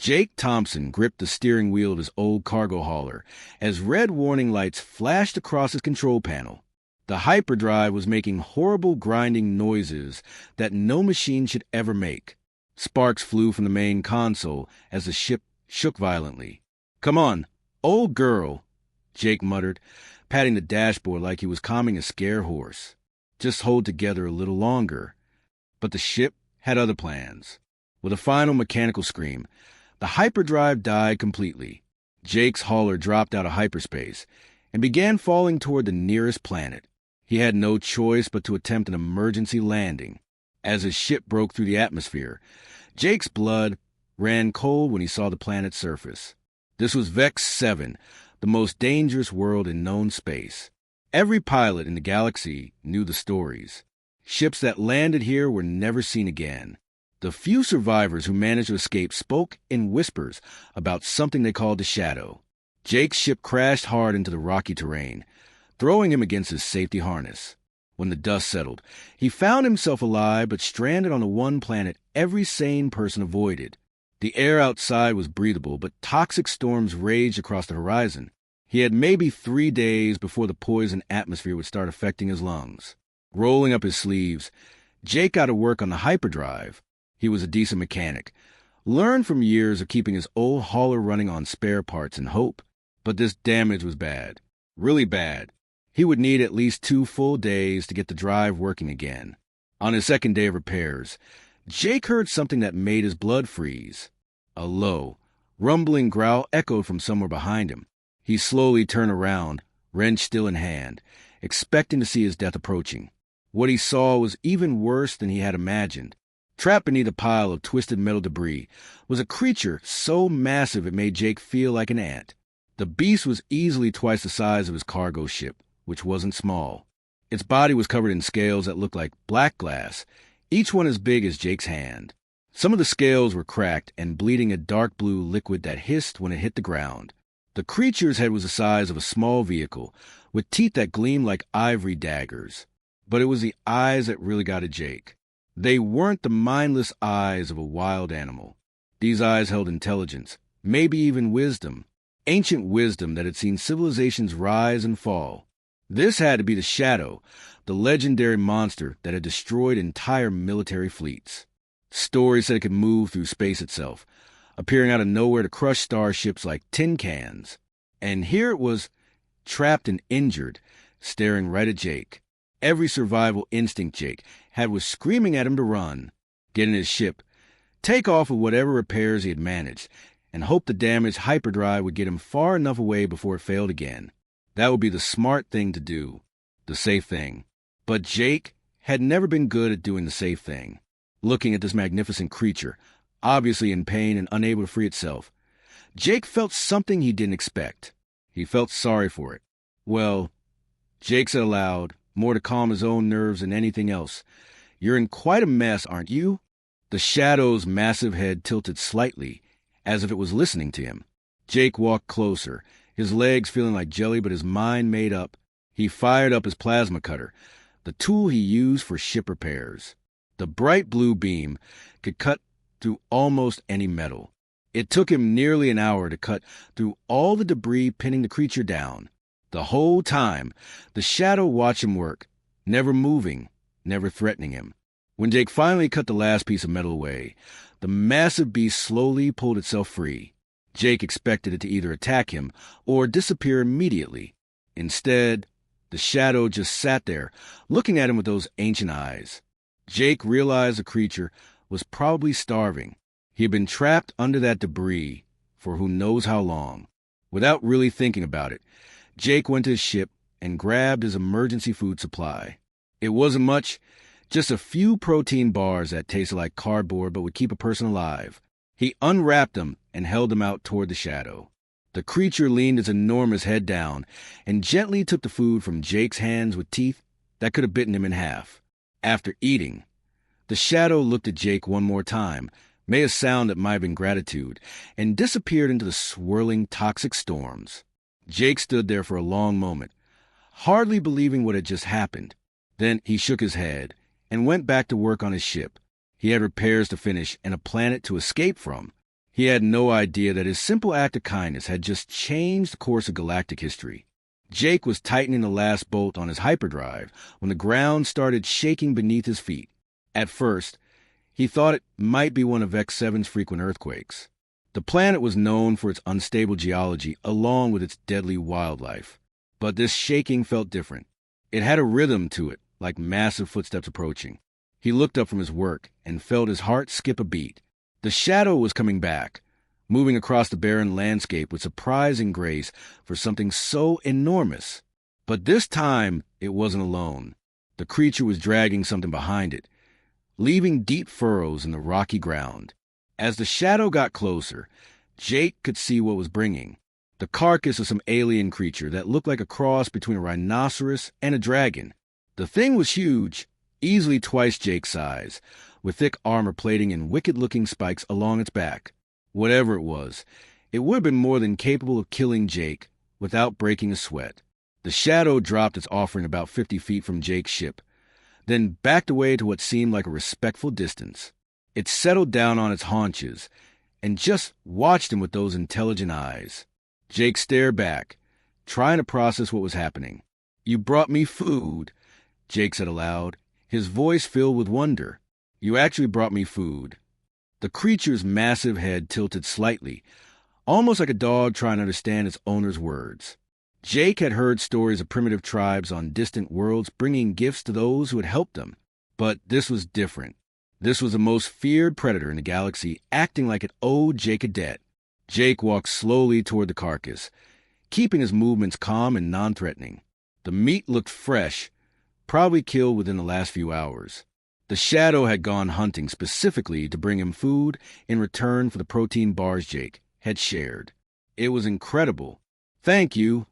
Jake Thompson gripped the steering wheel of his old cargo hauler as red warning lights flashed across his control panel. The hyperdrive was making horrible grinding noises that no machine should ever make. Sparks flew from the main console as the ship shook violently. "Come on, old girl," Jake muttered, patting the dashboard like he was calming a scare horse. "Just hold together a little longer." But the ship had other plans. With a final mechanical scream, the hyperdrive died completely. Jake's hauler dropped out of hyperspace and began falling toward the nearest planet. He had no choice but to attempt an emergency landing. As his ship broke through the atmosphere, Jake's blood ran cold when he saw the planet's surface. This was Vex 7, the most dangerous world in known space. Every pilot in the galaxy knew the stories. Ships that landed here were never seen again. The few survivors who managed to escape spoke in whispers about something they called the Shadow. Jake's ship crashed hard into the rocky terrain, throwing him against his safety harness. When the dust settled, he found himself alive but stranded on the one planet every sane person avoided. The air outside was breathable, but toxic storms raged across the horizon. He had maybe 3 days before the poison atmosphere would start affecting his lungs. Rolling up his sleeves, Jake got to work on the hyperdrive. He was a decent mechanic, learned from years of keeping his old hauler running on spare parts and hope. But this damage was bad, really bad. He would need at least 2 full days to get the drive working again. On his second day of repairs, Jake heard something that made his blood freeze. A low, rumbling growl echoed from somewhere behind him. He slowly turned around, wrench still in hand, expecting to see his death approaching. What he saw was even worse than he had imagined. Trapped beneath a pile of twisted metal debris was a creature so massive it made Jake feel like an ant. The beast was easily twice the size of his cargo ship, which wasn't small. Its body was covered in scales that looked like black glass, each one as big as Jake's hand. Some of the scales were cracked and bleeding a dark blue liquid that hissed when it hit the ground. The creature's head was the size of a small vehicle, with teeth that gleamed like ivory daggers. But it was the eyes that really got at Jake. They weren't the mindless eyes of a wild animal. These eyes held intelligence, maybe even wisdom, ancient wisdom that had seen civilizations rise and fall. This had to be the Shadow, the legendary monster that had destroyed entire military fleets. Stories said it could move through space itself, appearing out of nowhere to crush starships like tin cans. And here it was, trapped and injured, staring right at Jake. Every survival instinct Jake had was screaming at him to run, get in his ship, take off with whatever repairs he had managed, and hope the damaged hyperdrive would get him far enough away before it failed again. That would be the smart thing to do, the safe thing. But Jake had never been good at doing the safe thing. Looking at this magnificent creature, obviously in pain and unable to free itself, Jake felt something he didn't expect. He felt sorry for it. "Well," Jake said aloud, more to calm his own nerves than anything else, "you're in quite a mess, aren't you?" The Shadow's massive head tilted slightly, as if it was listening to him. Jake walked closer, his legs feeling like jelly but his mind made up. He fired up his plasma cutter, the tool he used for ship repairs. The bright blue beam could cut through almost any metal. It took him nearly an hour to cut through all the debris pinning the creature down. The whole time, the Shadow watched him work, never moving, never threatening him. When Jake finally cut the last piece of metal away, the massive beast slowly pulled itself free. Jake expected it to either attack him or disappear immediately. Instead, the Shadow just sat there, looking at him with those ancient eyes. Jake realized the creature was probably starving. He had been trapped under that debris for who knows how long. Without really thinking about it, Jake went to his ship and grabbed his emergency food supply. It wasn't much, just a few protein bars that tasted like cardboard but would keep a person alive. He unwrapped them and held them out toward the Shadow. The creature leaned its enormous head down and gently took the food from Jake's hands with teeth that could have bitten him in half. After eating, the Shadow looked at Jake one more time, made a sound that might have been gratitude, and disappeared into the swirling toxic storms. Jake stood there for a long moment, hardly believing what had just happened. Then he shook his head and went back to work on his ship. He had repairs to finish and a planet to escape from. He had no idea that his simple act of kindness had just changed the course of galactic history. Jake was tightening the last bolt on his hyperdrive when the ground started shaking beneath his feet. At first, he thought it might be one of X7's frequent earthquakes. The planet was known for its unstable geology along with its deadly wildlife. But this shaking felt different. It had a rhythm to it, like massive footsteps approaching. He looked up from his work and felt his heart skip a beat. The shadow was coming back, moving across the barren landscape with surprising grace for something so enormous. But this time, it wasn't alone. The creature was dragging something behind it, leaving deep furrows in the rocky ground. As the shadow got closer, Jake could see what was bringing. The carcass of some alien creature that looked like a cross between a rhinoceros and a dragon. The thing was huge, easily twice Jake's size, with thick armor plating and wicked-looking spikes along its back. Whatever it was, it would have been more than capable of killing Jake without breaking a sweat. The shadow dropped its offering about 50 feet from Jake's ship, then backed away to what seemed like a respectful distance. It settled down on its haunches and just watched him with those intelligent eyes. Jake stared back, trying to process what was happening. "You brought me food," Jake said aloud, his voice filled with wonder. "You actually brought me food." The creature's massive head tilted slightly, almost like a dog trying to understand its owner's words. Jake had heard stories of primitive tribes on distant worlds bringing gifts to those who had helped them. But this was different. This was the most feared predator in the galaxy, acting like it owed Jake a debt. Jake walked slowly toward the carcass, keeping his movements calm and non-threatening. The meat looked fresh, probably killed within the last few hours. The shadow had gone hunting specifically to bring him food in return for the protein bars Jake had shared. It was incredible. "Thank you,"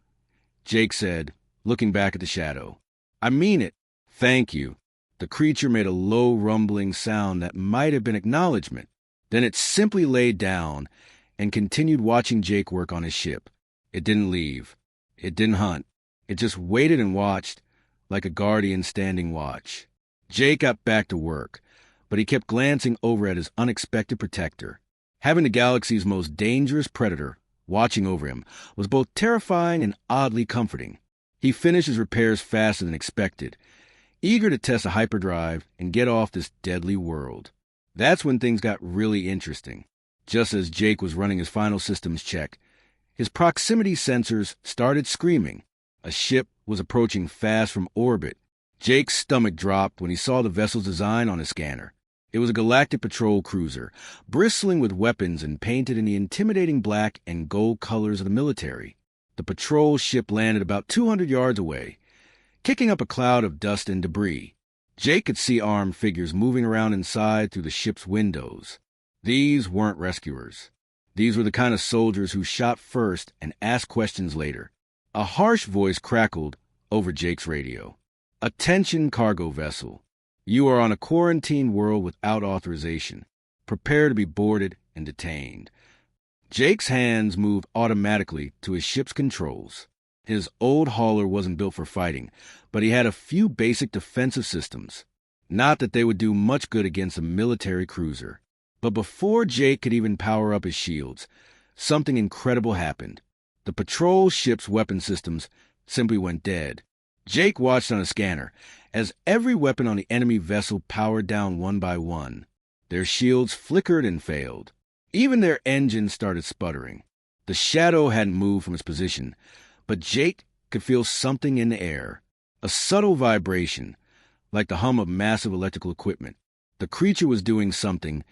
Jake said, looking back at the shadow. "I mean it. Thank you." The creature made a low rumbling sound that might have been acknowledgement. Then it simply lay down and continued watching Jake work on his ship. It didn't leave. It didn't hunt. It just waited and watched, like a guardian standing watch. Jake got back to work, but he kept glancing over at his unexpected protector. Having the galaxy's most dangerous predator watching over him was both terrifying and oddly comforting. He finished his repairs faster than expected, eager to test a hyperdrive and get off this deadly world. That's when things got really interesting. Just as Jake was running his final systems check, his proximity sensors started screaming. A ship was approaching fast from orbit. Jake's stomach dropped when he saw the vessel's design on his scanner. It was a galactic patrol cruiser, bristling with weapons and painted in the intimidating black and gold colors of the military. The patrol ship landed about 200 yards away, kicking up a cloud of dust and debris. Jake could see armed figures moving around inside through the ship's windows. These weren't rescuers. These were the kind of soldiers who shot first and asked questions later. A harsh voice crackled over Jake's radio. "Attention, cargo vessel. You are on a quarantine world without authorization. Prepare to be boarded and detained." Jake's hands moved automatically to his ship's controls. His old hauler wasn't built for fighting, but he had a few basic defensive systems. Not that they would do much good against a military cruiser. But before Jake could even power up his shields, something incredible happened. The patrol ship's weapon systems simply went dead. Jake watched on a scanner as every weapon on the enemy vessel powered down one by one. Their shields flickered and failed. Even their engines started sputtering. The shadow hadn't moved from its position, but Jake could feel something in the air. A subtle vibration, like the hum of massive electrical equipment. The creature was doing something,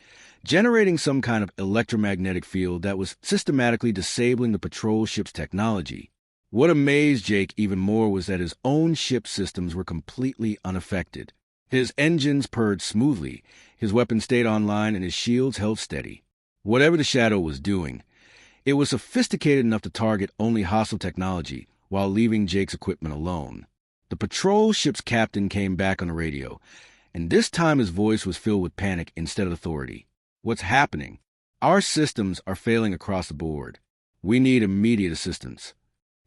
generating some kind of electromagnetic field that was systematically disabling the patrol ship's technology. What amazed Jake even more was that his own ship's systems were completely unaffected. His engines purred smoothly, his weapons stayed online, and his shields held steady. Whatever the shadow was doing, it was sophisticated enough to target only hostile technology while leaving Jake's equipment alone. The patrol ship's captain came back on the radio, and this time his voice was filled with panic instead of authority. "What's happening? Our systems are failing across the board. We need immediate assistance."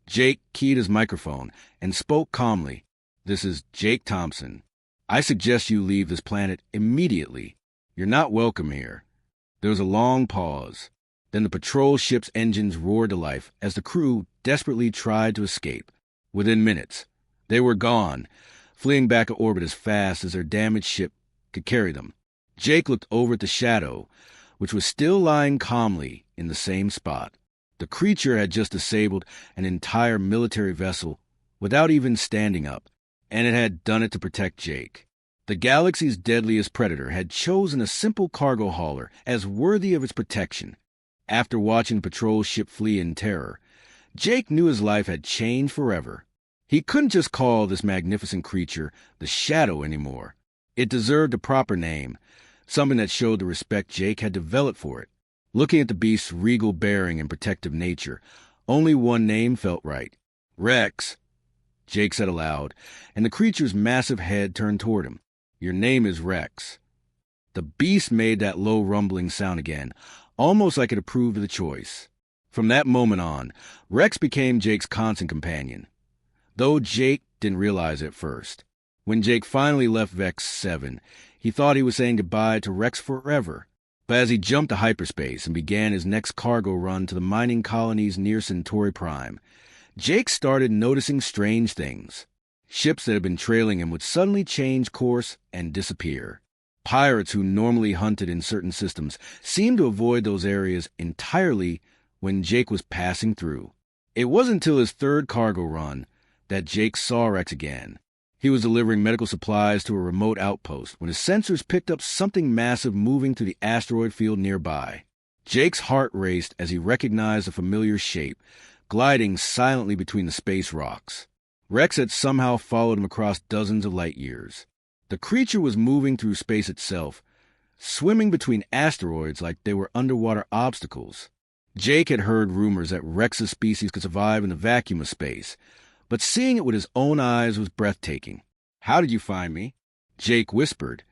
Jake keyed his microphone and spoke calmly. "This is Jake Thompson. I suggest you leave this planet immediately. You're not welcome here." There was a long pause. Then the patrol ship's engines roared to life as the crew desperately tried to escape. Within minutes, they were gone, fleeing back to orbit as fast as their damaged ship could carry them. Jake looked over at the Shadow, which was still lying calmly in the same spot. The creature had just disabled an entire military vessel without even standing up, and it had done it to protect Jake. The galaxy's deadliest predator had chosen a simple cargo hauler as worthy of its protection. After watching the patrol ship flee in terror, Jake knew his life had changed forever. He couldn't just call this magnificent creature the Shadow anymore. It deserved a proper name, something that showed the respect Jake had developed for it. Looking at the beast's regal bearing and protective nature, only one name felt right. Rex, Jake said aloud, and the creature's massive head turned toward him. Your name is Rex. The beast made that low rumbling sound again, almost like it approved of the choice. From that moment on, Rex became Jake's constant companion, though Jake didn't realize it at first. When Jake finally left Vex 7, he thought he was saying goodbye to Rex forever. But as he jumped to hyperspace and began his next cargo run to the mining colonies near Centauri Prime, Jake started noticing strange things. Ships that had been trailing him would suddenly change course and disappear. Pirates who normally hunted in certain systems seemed to avoid those areas entirely when Jake was passing through. It wasn't until his third cargo run that Jake saw Rex again. He was delivering medical supplies to a remote outpost when his sensors picked up something massive moving through the asteroid field nearby. Jake's heart raced as he recognized a familiar shape, gliding silently between the space rocks. Rex had somehow followed him across dozens of light years. The creature was moving through space itself, swimming between asteroids like they were underwater obstacles. Jake had heard rumors that Rex's species could survive in the vacuum of space, but seeing it with his own eyes was breathtaking. How did you find me? Jake whispered,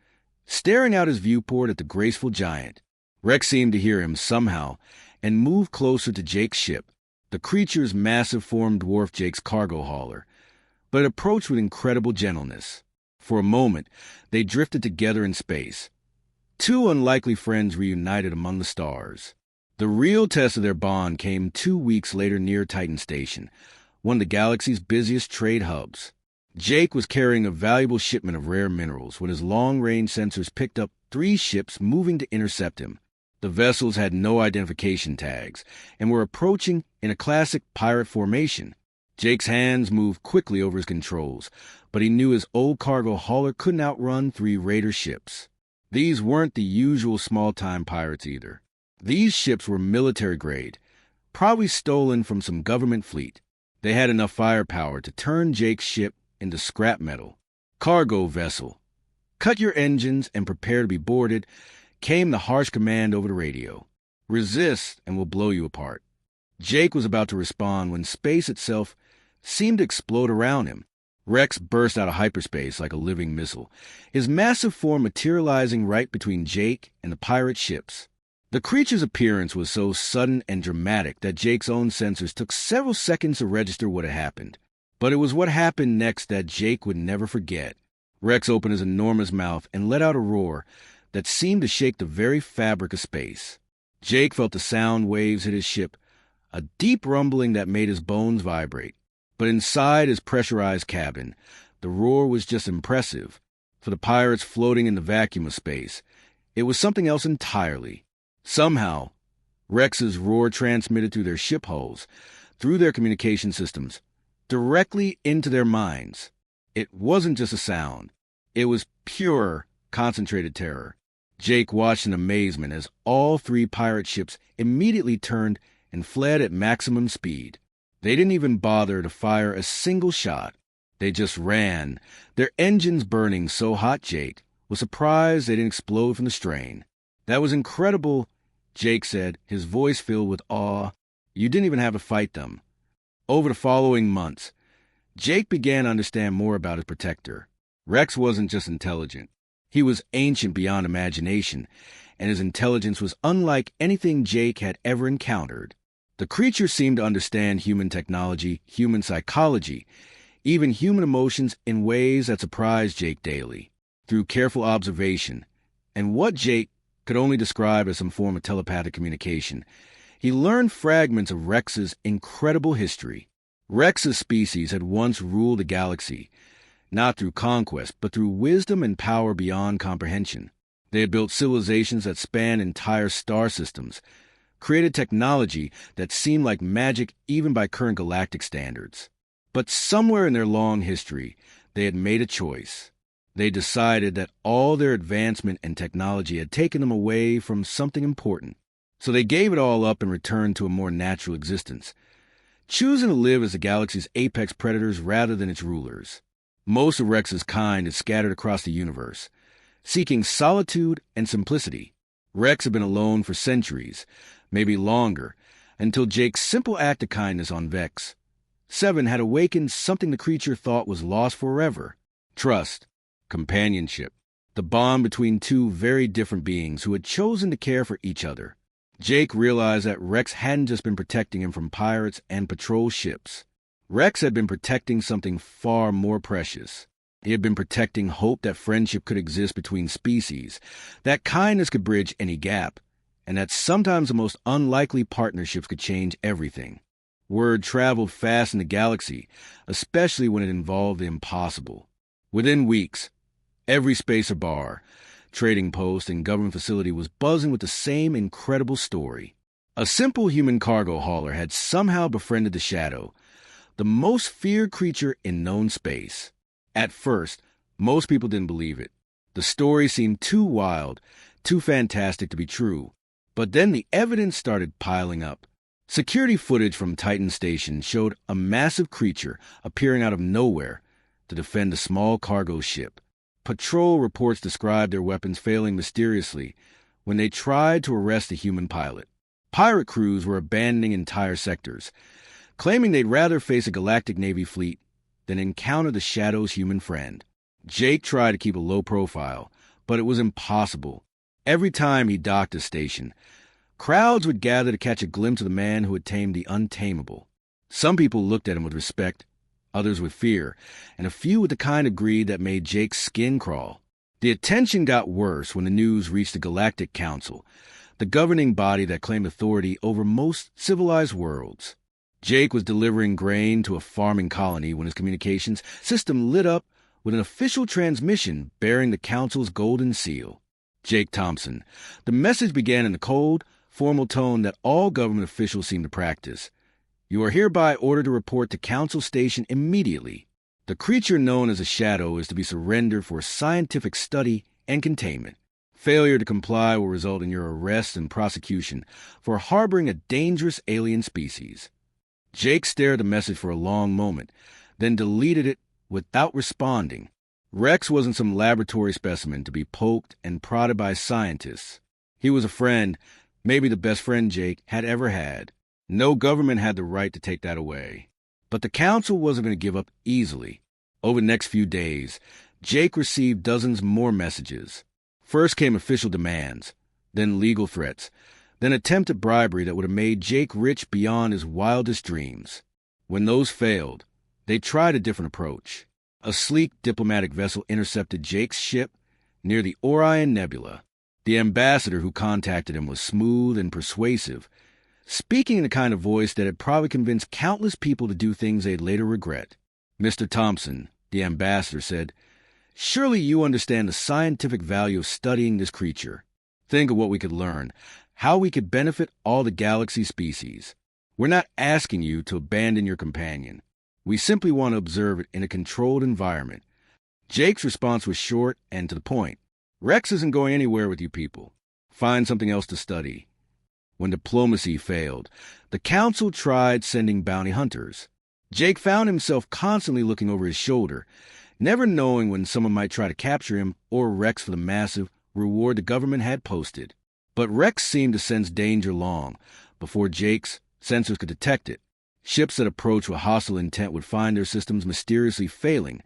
staring out his viewport at the graceful giant. Rex seemed to hear him somehow and moved closer to Jake's ship. The creature's massive form dwarfed Jake's cargo hauler, but it approached with incredible gentleness. For a moment, they drifted together in space. Two unlikely friends reunited among the stars. The real test of their bond came 2 weeks later near Titan Station, one of the galaxy's busiest trade hubs. Jake was carrying a valuable shipment of rare minerals when his long-range sensors picked up 3 ships moving to intercept him. The vessels had no identification tags and were approaching in a classic pirate formation. Jake's hands moved quickly over his controls, but he knew his old cargo hauler couldn't outrun 3 raider ships. These weren't the usual small-time pirates either. These ships were military-grade, probably stolen from some government fleet. They had enough firepower to turn Jake's ship into scrap metal. Cargo vessel. Cut your engines and prepare to be boarded, came the harsh command over the radio. Resist and we'll blow you apart. Jake was about to respond when space itself seemed to explode around him. Rex burst out of hyperspace like a living missile, his massive form materializing right between Jake and the pirate ships. The creature's appearance was so sudden and dramatic that Jake's own sensors took several seconds to register what had happened. But it was what happened next that Jake would never forget. Rex opened his enormous mouth and let out a roar that seemed to shake the very fabric of space. Jake felt the sound waves hit his ship, a deep rumbling that made his bones vibrate. But inside his pressurized cabin, the roar was just impressive. For the pirates floating in the vacuum of space, it was something else entirely. Somehow, Rex's roar transmitted through their ship hulls, through their communication systems, directly into their minds. It wasn't just a sound. It was pure, concentrated terror. Jake watched in amazement as all 3 pirate ships immediately turned and fled at maximum speed. They didn't even bother to fire a single shot. They just ran, their engines burning so hot Jake was surprised they didn't explode from the strain. That was incredible, Jake said, his voice filled with awe. You didn't even have to fight them. Over the following months, Jake began to understand more about his protector. Rex wasn't just intelligent. He was ancient beyond imagination, and his intelligence was unlike anything Jake had ever encountered. The creature seemed to understand human technology, human psychology, even human emotions in ways that surprised Jake daily. Through careful observation, and what Jake could only describe as some form of telepathic communication, He learned fragments of Rex's incredible history. Rex's species had once ruled the galaxy, not through conquest, but through wisdom and power beyond comprehension. They had built civilizations that spanned entire star systems, created technology that seemed like magic even by current galactic standards. But somewhere in their long history, they had made a choice. They decided that all their advancement and technology had taken them away from something important. So they gave it all up and returned to a more natural existence, choosing to live as the galaxy's apex predators rather than its rulers. Most of Rex's kind is scattered across the universe, seeking solitude and simplicity. Rex had been alone for centuries, maybe longer, until Jake's simple act of kindness on Vex 7 had awakened something the creature thought was lost forever: trust, companionship, the bond between two very different beings who had chosen to care for each other. Jake realized that Rex hadn't just been protecting him from pirates and patrol ships. Rex had been protecting something far more precious. He had been protecting hope that friendship could exist between species, that kindness could bridge any gap, and that sometimes the most unlikely partnerships could change everything. Word traveled fast in the galaxy, especially when it involved the impossible. Within weeks, every spacer bar, trading post, and government facility was buzzing with the same incredible story. A simple human cargo hauler had somehow befriended the Shadow, the most feared creature in known space. At first, most people didn't believe it. The story seemed too wild, too fantastic to be true. But then the evidence started piling up. Security footage from Titan Station showed a massive creature appearing out of nowhere to defend a small cargo ship. Patrol reports described their weapons failing mysteriously when they tried to arrest the human pilot. Pirate crews were abandoning entire sectors, claiming they'd rather face a galactic Navy fleet than encounter the Shadow's human friend. Jake tried to keep a low profile, but it was impossible. Every time he docked a station, crowds would gather to catch a glimpse of the man who had tamed the untamable. Some people looked at him with respect, others with fear, and a few with the kind of greed that made Jake's skin crawl. The attention got worse when the news reached the Galactic Council, the governing body that claimed authority over most civilized worlds. Jake was delivering grain to a farming colony when his communications system lit up with an official transmission bearing the Council's golden seal. Jake Thompson. The message began in the cold, formal tone that all government officials seem to practice. You are hereby ordered to report to Council Station immediately. The creature known as a Shadow is to be surrendered for scientific study and containment. Failure to comply will result in your arrest and prosecution for harboring a dangerous alien species. Jake stared at the message for a long moment, then deleted it without responding. Rex wasn't some laboratory specimen to be poked and prodded by scientists. He was a friend, maybe the best friend Jake had ever had. No government had the right to take that away. But the Council wasn't going to give up easily. Over the next few days, Jake received dozens more messages. First came official demands, then legal threats, then attempted bribery that would have made Jake rich beyond his wildest dreams. When those failed, they tried a different approach. A sleek diplomatic vessel intercepted Jake's ship near the Orion Nebula. The ambassador who contacted him was smooth and persuasive, speaking in a kind of voice that had probably convinced countless people to do things they'd later regret. Mr. Thompson, the ambassador said, surely you understand the scientific value of studying this creature. Think of what we could learn, how we could benefit all the galaxy species. We're not asking you to abandon your companion. We simply want to observe it in a controlled environment. Jake's response was short and to the point. Rex isn't going anywhere with you people. Find something else to study. When diplomacy failed, the Council tried sending bounty hunters. Jake found himself constantly looking over his shoulder, never knowing when someone might try to capture him or Rex for the massive reward the government had posted. But Rex seemed to sense danger long before Jake's sensors could detect it. Ships that approached with hostile intent would find their systems mysteriously failing,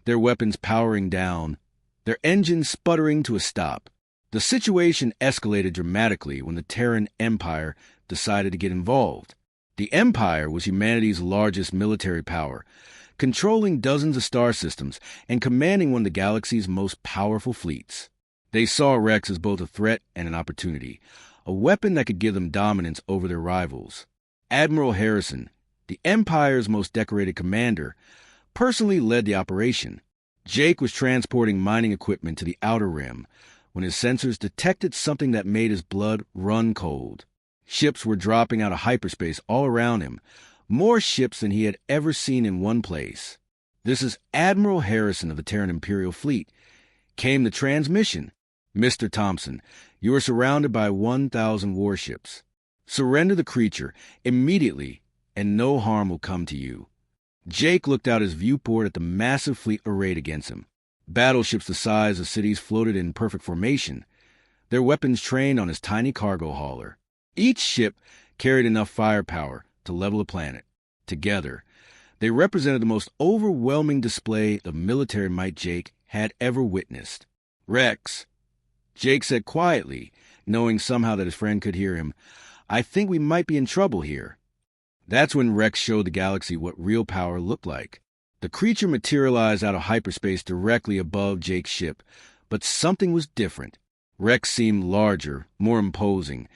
their weapons powering down, their engines sputtering to a stop. The situation escalated dramatically when the Terran Empire decided to get involved. The Empire was humanity's largest military power, controlling dozens of star systems and commanding one of the galaxy's most powerful fleets. They saw Rex as both a threat and an opportunity, a weapon that could give them dominance over their rivals. Admiral Harrison, the Empire's most decorated commander, personally led the operation. Jake was transporting mining equipment to the Outer Rim when his sensors detected something that made his blood run cold. Ships were dropping out of hyperspace all around him, more ships than he had ever seen in one place. "This is Admiral Harrison of the Terran Imperial Fleet," came the transmission. "Mr. Thompson, you are surrounded by 1,000 warships. Surrender the creature immediately, and no harm will come to you." Jake looked out his viewport at the massive fleet arrayed against him. Battleships the size of cities floated in perfect formation, their weapons trained on his tiny cargo hauler. Each ship carried enough firepower to level a planet. Together, they represented the most overwhelming display of military might Jake had ever witnessed. "Rex," Jake said quietly, knowing somehow that his friend could hear him, "I think we might be in trouble here." That's when Rex showed the galaxy what real power looked like. The creature materialized out of hyperspace directly above Jake's ship, but something was different. Rex seemed larger, more imposing,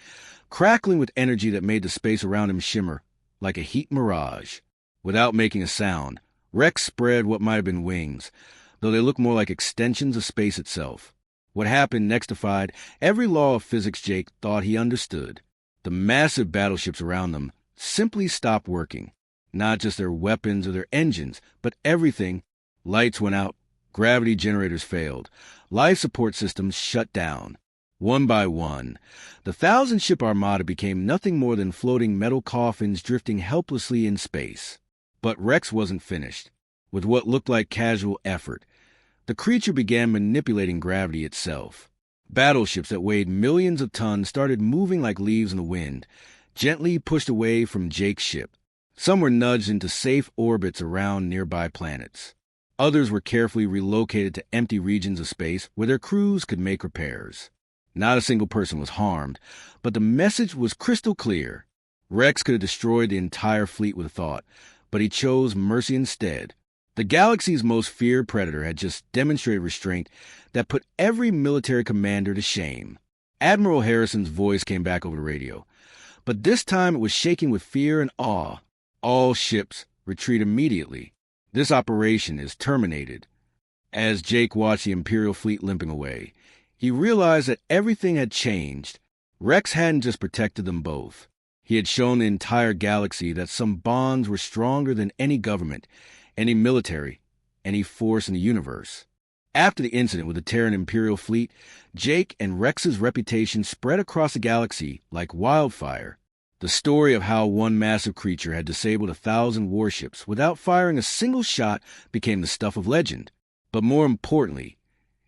crackling with energy that made the space around him shimmer like a heat mirage. Without making a sound, Rex spread what might have been wings, though they looked more like extensions of space itself. What happened next defied every law of physics Jake thought he understood. The massive battleships around them simply stopped working. Not just their weapons or their engines, but everything. Lights went out, gravity generators failed, life support systems shut down. One by one, the 1,000-ship armada became nothing more than floating metal coffins drifting helplessly in space. But Rex wasn't finished. With what looked like casual effort, the creature began manipulating gravity itself. Battleships that weighed millions of tons started moving like leaves in the wind, gently pushed away from Jake's ship. Some were nudged into safe orbits around nearby planets. Others were carefully relocated to empty regions of space where their crews could make repairs. Not a single person was harmed, but the message was crystal clear. Rex could have destroyed the entire fleet with a thought, but he chose mercy instead. The galaxy's most feared predator had just demonstrated restraint that put every military commander to shame. Admiral Harrison's voice came back over the radio, but this time it was shaking with fear and awe. "All ships retreat immediately. This operation is terminated." As Jake watched the Imperial fleet limping away, he realized that everything had changed. Rex hadn't just protected them both. He had shown the entire galaxy that some bonds were stronger than any government, any military, any force in the universe. After the incident with the Terran Imperial fleet, Jake and Rex's reputation spread across the galaxy like wildfire. The story of how one massive creature had disabled 1,000 warships without firing a single shot became the stuff of legend. But more importantly,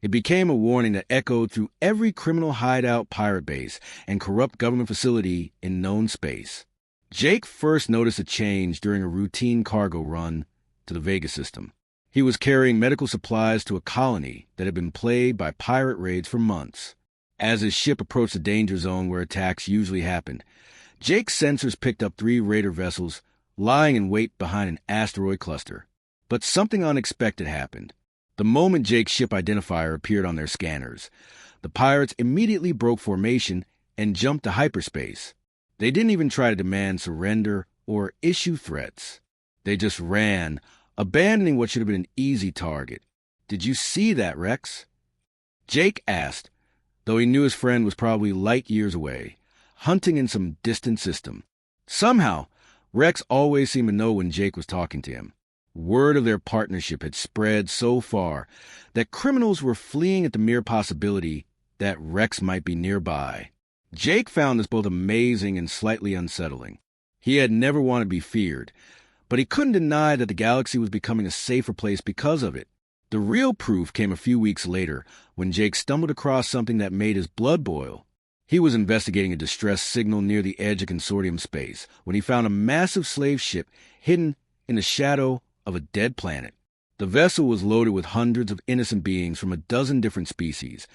it became a warning that echoed through every criminal hideout, pirate base, and corrupt government facility in known space. Jake first noticed a change during a routine cargo run to the Vega system. He was carrying medical supplies to a colony that had been plagued by pirate raids for months. As his ship approached the danger zone where attacks usually happened, Jake's sensors picked up 3 raider vessels lying in wait behind an asteroid cluster. But something unexpected happened. The moment Jake's ship identifier appeared on their scanners, the pirates immediately broke formation and jumped to hyperspace. They didn't even try to demand surrender or issue threats. They just ran, abandoning what should have been an easy target. "Did you see that, Rex?" Jake asked, though he knew his friend was probably light years away, hunting in some distant system. Somehow, Rex always seemed to know when Jake was talking to him. Word of their partnership had spread so far that criminals were fleeing at the mere possibility that Rex might be nearby. Jake found this both amazing and slightly unsettling. He had never wanted to be feared, but he couldn't deny that the galaxy was becoming a safer place because of it. The real proof came a few weeks later when Jake stumbled across something that made his blood boil. He was investigating a distress signal near the edge of Consortium space when he found a massive slave ship hidden in the shadow of a dead planet. The vessel was loaded with hundreds of innocent beings from a dozen different species,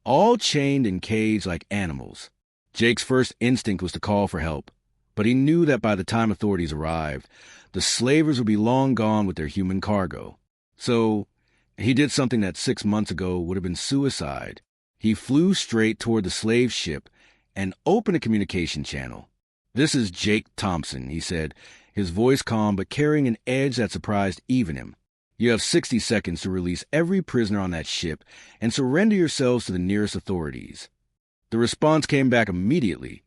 all chained and caged like animals. Jake's first instinct was to call for help, but he knew that by the time authorities arrived, the slavers would be long gone with their human cargo. So he did something that 6 months ago would have been suicide. He flew straight toward the slave ship and opened a communication channel. "This is Jake Thompson," he said, his voice calm but carrying an edge that surprised even him. "You have 60 seconds to release every prisoner on that ship and surrender yourselves to the nearest authorities." The response came back immediately,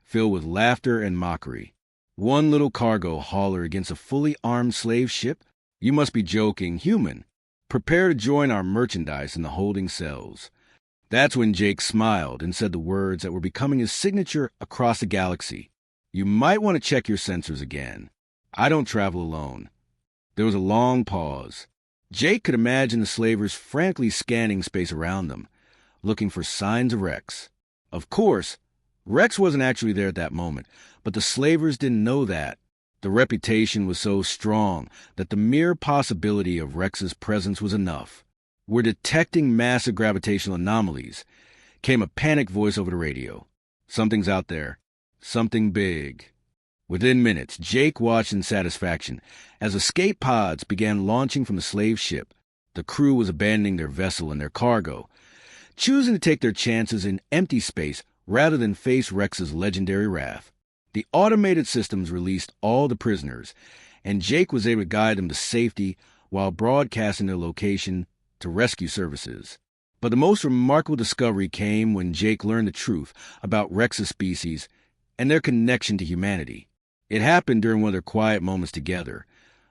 filled with laughter and mockery. "One little cargo hauler against a fully armed slave ship? You must be joking, human. Prepare to join our merchandise in the holding cells." That's when Jake smiled and said the words that were becoming his signature across the galaxy. "You might want to check your sensors again. I don't travel alone." There was a long pause. Jake could imagine the slavers frantically scanning space around them, looking for signs of Rex. Of course, Rex wasn't actually there at that moment, but the slavers didn't know that. The reputation was so strong that the mere possibility of Rex's presence was enough. "We're detecting massive gravitational anomalies," came a panicked voice over the radio. "Something's out there. Something big." Within minutes, Jake watched in satisfaction as escape pods began launching from the slave ship. The crew was abandoning their vessel and their cargo, choosing to take their chances in empty space rather than face Rex's legendary wrath. The automated systems released all the prisoners, and Jake was able to guide them to safety while broadcasting their location to rescue services. But the most remarkable discovery came when Jake learned the truth about Rex's species and their connection to humanity. It happened during one of their quiet moments together,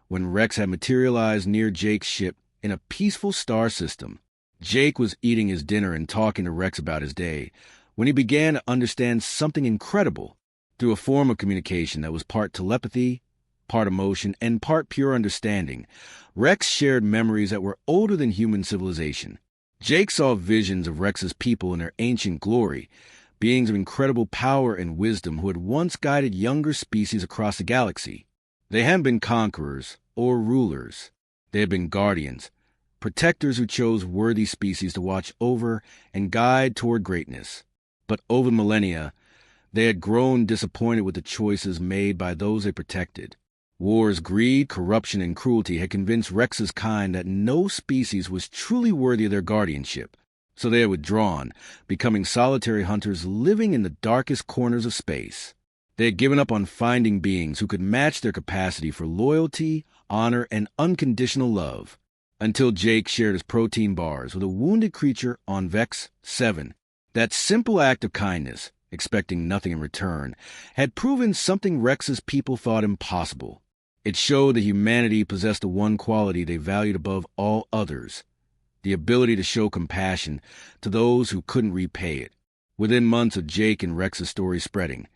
when Rex had materialized near Jake's ship in a peaceful star system. Jake was eating his dinner and talking to Rex about his day, when he began to understand something incredible. Through a form of communication that was part telepathy, part emotion, and part pure understanding, Rex shared memories that were older than human civilization. Jake saw visions of Rex's people in their ancient glory, beings of incredible power and wisdom who had once guided younger species across the galaxy. They hadn't been conquerors or rulers. They had been guardians, protectors who chose worthy species to watch over and guide toward greatness. But over millennia, they had grown disappointed with the choices made by those they protected. Wars, greed, corruption, and cruelty had convinced Rex's kind that no species was truly worthy of their guardianship. So they had withdrawn, becoming solitary hunters living in the darkest corners of space. They had given up on finding beings who could match their capacity for loyalty, honor, and unconditional love. Until Jake shared his protein bars with a wounded creature on Vex 7. That simple act of kindness, expecting nothing in return, had proven something Rex's people thought impossible. It showed that humanity possessed the one quality they valued above all others: the ability to show compassion to those who couldn't repay it. Within months of Jake and Rex's story spreading,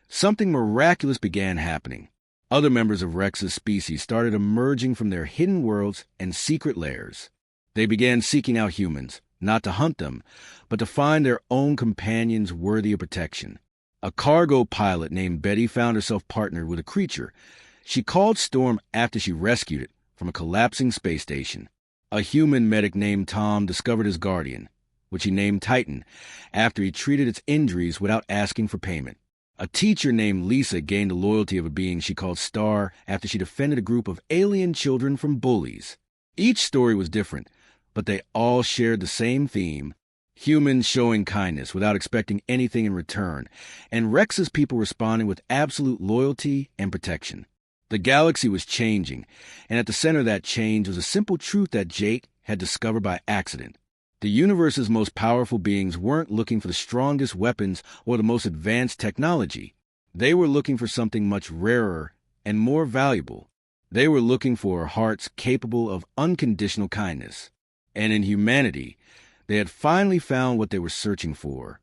something miraculous began happening. Other members of Rex's species started emerging from their hidden worlds and secret lairs. They began seeking out humans, not to hunt them, but to find their own companions worthy of protection. A cargo pilot named Betty found herself partnered with a creature she called Storm after she rescued it from a collapsing space station. A human medic named Tom discovered his guardian, which he named Titan, after he treated its injuries without asking for payment. A teacher named Lisa gained the loyalty of a being she called Star after she defended a group of alien children from bullies. Each story was different, but they all shared the same theme: humans showing kindness without expecting anything in return, and Rex's people responding with absolute loyalty and protection. The galaxy was changing, and at the center of that change was a simple truth that Jake had discovered by accident. The universe's most powerful beings weren't looking for the strongest weapons or the most advanced technology. They were looking for something much rarer and more valuable. They were looking for hearts capable of unconditional kindness. And in humanity, they had finally found what they were searching for: